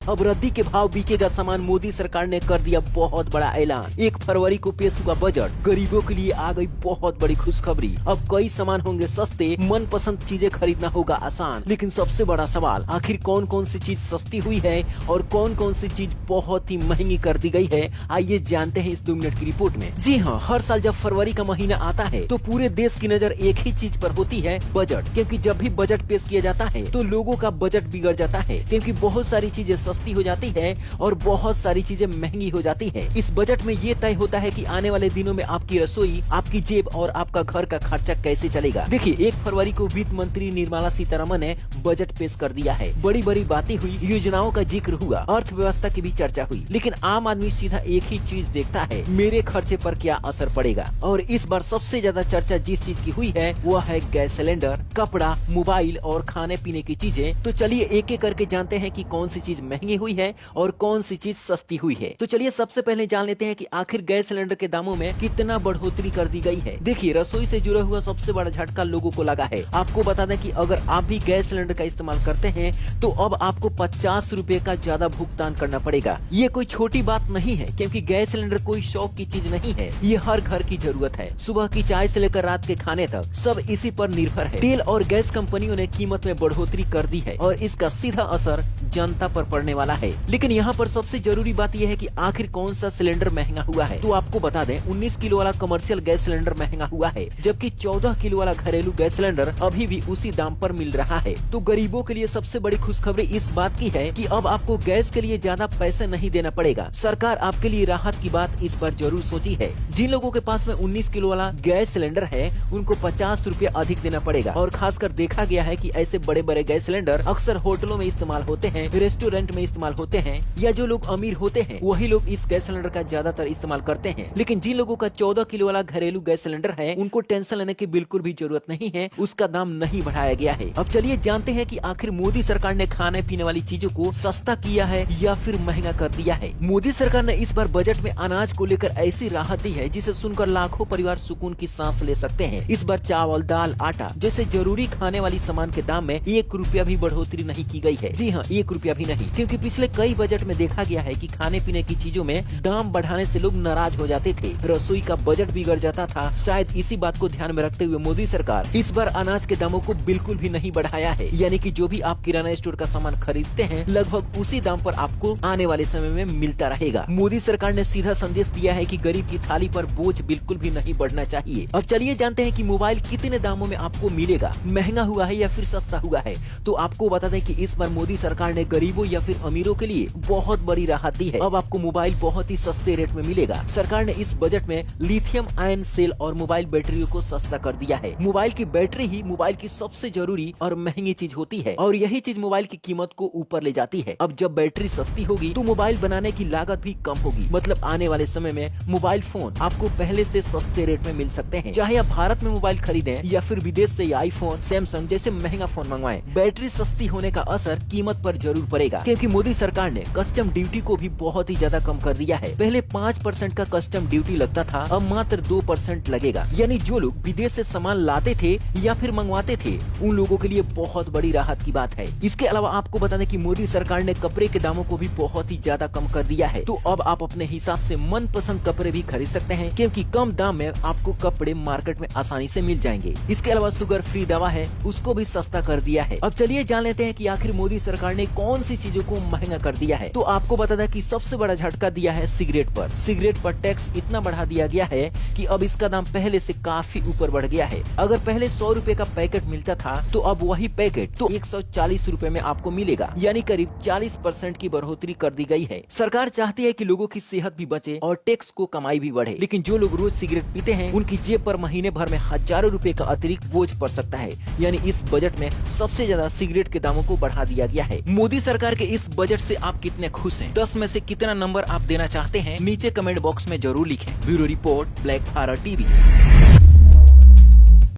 अब रद्दी के भाव बिकेगा सामान। मोदी सरकार ने कर दिया बहुत बड़ा ऐलान। 1 फरवरी को पेश हुआ बजट। गरीबों के लिए आ गई बहुत बड़ी खुशखबरी। अब कई सामान होंगे सस्ते, मनपसंद चीजें खरीदना होगा आसान। लेकिन सबसे बड़ा सवाल, आखिर कौन कौन सी चीज सस्ती हुई है और कौन कौन सी चीज बहुत ही महंगी कर दी गई है, आइए जानते हैं इस 2 मिनट की रिपोर्ट में। जी हाँ, हर साल जब फरवरी का महीना आता है तो पूरे देश की नजर एक ही चीज पर होती है, बजट। क्योंकि जब भी बजट पेश किया जाता है तो लोगों का बजट बिगड़ जाता है, क्योंकि बहुत सारी चीजें सस्ती हो जाती है और बहुत सारी चीजें महंगी हो जाती है। इस बजट में ये तय होता है कि आने वाले दिनों में आपकी रसोई, आपकी जेब और आपका घर का खर्चा कैसे चलेगा। देखिए, 1 फरवरी को वित्त मंत्री निर्मला सीतारमण ने बजट पेश कर दिया है। बड़ी बड़ी बातें हुई, योजनाओं का जिक्र हुआ, अर्थव्यवस्था की भी चर्चा हुई। लेकिन आम आदमी सीधा एक ही चीज देखता है, मेरे खर्चे पर क्या असर पड़ेगा। और इस बार सबसे ज्यादा चर्चा जिस चीज की हुई है वो है गैस सिलेंडर, कपड़ा, मोबाइल और खाने पीने की चीजें। तो चलिए एक एक करके जानते हैं कि कौन सी चीज महंगी हुई है और कौन सी चीज सस्ती हुई है। तो चलिए सबसे पहले जान लेते हैं कि आखिर गैस सिलेंडर के दामों में कितना बढ़ोतरी कर दी गई है। देखिए, रसोई से जुड़ा हुआ सबसे बड़ा झटका लोगों को लगा है। आपको बता दें कि अगर आप भी गैस सिलेंडर का इस्तेमाल करते हैं तो अब आपको 50 रुपए का ज्यादा भुगतान करना पड़ेगा। ये कोई छोटी बात नहीं है, क्योंकि गैस सिलेंडर कोई शौक की चीज नहीं है, ये हर घर की जरूरत है। सुबह की चाय से लेकर रात के खाने तक सब इसी पर निर्भर है। तेल और गैस कंपनियों ने कीमत में बढ़ोतरी कर दी है और इसका सीधा असर जनता पर पड़ने वाला है। लेकिन यहाँ पर सबसे जरूरी बात यह है कि आखिर कौन सा सिलेंडर महंगा हुआ है। तो आपको बता दें, 19 किलो वाला कमर्शियल गैस सिलेंडर महंगा हुआ है, जबकि 14 किलो वाला घरेलू गैस सिलेंडर अभी भी उसी दाम पर मिल रहा है। तो गरीबों के लिए सबसे बड़ी खुशखबरी इस बात की है कि अब आपको गैस के लिए ज्यादा पैसे नहीं देना पड़ेगा। सरकार आपके लिए राहत की बात इस बार जरूर सोची है। जिन लोगों के पास में 19 किलो वाला गैस सिलेंडर है उनको 50 रुपए अधिक देना पड़ेगा। और खासकर देखा गया है कि ऐसे बड़े बड़े गैस सिलेंडर अक्सर होटलों में इस्तेमाल होते हैं, रेस्टोरेंट में इस्तेमाल होते हैं, या जो लोग अमीर होते हैं वही लोग इस गैस सिलेंडर का ज्यादातर इस्तेमाल करते हैं। लेकिन जिन लोगों का 14 किलो वाला घरेलू गैस सिलेंडर है उनको टेंशन लेने की बिल्कुल भी जरूरत नहीं है, उसका दाम नहीं बढ़ाया गया है। अब चलिए जानते हैं कि आखिर मोदी सरकार ने खाने पीने वाली चीजों को सस्ता किया है या फिर महंगा कर दिया है। मोदी सरकार ने इस बार बजट में अनाज को लेकर ऐसी राहत दी है जिसे सुनकर लाखों परिवार सुकून की सांस ले सकते हैं। इस बार चावल, दाल, आटा जैसे जरूरी खाने वाली सामान के दाम में 1 रुपया भी बढ़ोतरी नहीं की गई है। जी हाँ, 1 रुपया भी नहीं, क्योंकि पिछले कई बजट में देखा गया है कि खाने पीने की चीजों में दाम बढ़ाने से लोग नाराज हो जाते थे, रसोई का बजट बिगड़ जाता था। शायद इसी बात को ध्यान में रखते हुए मोदी सरकार इस बार अनाज के दामों को बिल्कुल भी नहीं बढ़ाया है। यानी कि जो भी आप किराना स्टोर का सामान खरीदते हैं लगभग उसी दाम पर आपको आने वाले समय में मिलता रहेगा। मोदी सरकार ने सीधा संदेश दिया है कि गरीब की थाली पर बोझ बिल्कुल भी नहीं बढ़ना चाहिए। अब चलिए जानते हैं कि मोबाइल कितने दामों में आपको मिलेगा, महंगा हुआ है या फिर सस्ता हुआ है। तो आपको बता दें कि इस बार मोदी सरकार ने गरीबों या फिर अमीरों के लिए बहुत बड़ी राहत दी है। अब आपको मोबाइल बहुत ही सस्ते रेट में मिलेगा। सरकार ने इस बजट में लिथियम आयन सेल और मोबाइल बैटरियों को सस्ता कर दिया है। मोबाइल की बैटरी ही मोबाइल की सबसे जरूरी और महंगी चीज होती है और यही चीज मोबाइल की कीमत को ऊपर ले जाती है। अब जब बैटरी सस्ती होगी तो मोबाइल बनाने की लागत भी कम होगी। मतलब आने वाले समय में मोबाइल फोन आपको पहले से सस्ते रेट में मिल सकते हैं। चाहे आप भारत में मोबाइल खरीदें या फिर विदेश से आईफोन, सैमसंग जैसे महंगा फोन मंगवाएं, बैटरी सस्ती होने का असर कीमत पर जरूर पड़ेगा। क्योंकि मोदी सरकार ने कस्टम ड्यूटी को भी बहुत ही ज्यादा कम कर दिया है। पहले 5% का कस्टम ड्यूटी लगता था, अब मात्र 2% लगेगा। यानी जो लोग विदेश से सामान लाते थे या फिर मंगवाते थे उन लोगों के लिए बहुत बड़ी राहत की बात है। इसके अलावा आपको बता दें कि मोदी सरकार ने कपड़े के दामों को भी बहुत ही ज्यादा कम कर दिया है। तो अब आप अपने हिसाब से मनपसंद कपड़े भी खरीद सकते हैं, क्योंकि कम दाम में आपको कपड़े मार्केट में आसानी से मिल जाएंगे। इसके अलावा शुगर फ्री दवा है, उसको भी सस्ता कर दिया है। अब चलिए जान लेते हैं कि आखिर मोदी सरकार ने कौन सी चीजों को महंगा कर दिया है। तो आपको बता दें कि सबसे बड़ा झटका दिया है सिगरेट पर। सिगरेट पर टैक्स इतना बढ़ा दिया गया है कि अब इसका दाम पहले से काफी ऊपर बढ़ गया है। अगर पहले 100 रुपए का पैकेट मिलता था तो अब वही पैकेट तो 140 रुपए में आपको मिलेगा, यानी करीब 40% की बढ़ोतरी कर दी गई है। सरकार चाहती है कि लोगों की सेहत भी बचे और टैक्स को कमाई भी बढ़े। लेकिन जो लोग रोज सिगरेट पीते हैं उनकी जेब पर महीने भर में हजारों रुपए का अतिरिक्त बोझ पड़ सकता है। यानी इस बजट में सबसे ज्यादा सिगरेट के दामों को बढ़ा दिया गया है। मोदी सरकार के इस बजट से आप कितने खुश हैं? 10 में से कितना नंबर आप देना चाहते हैं नीचे कमेंट बॉक्स में जरूर लिखें। Bureau report, black Bharat TV.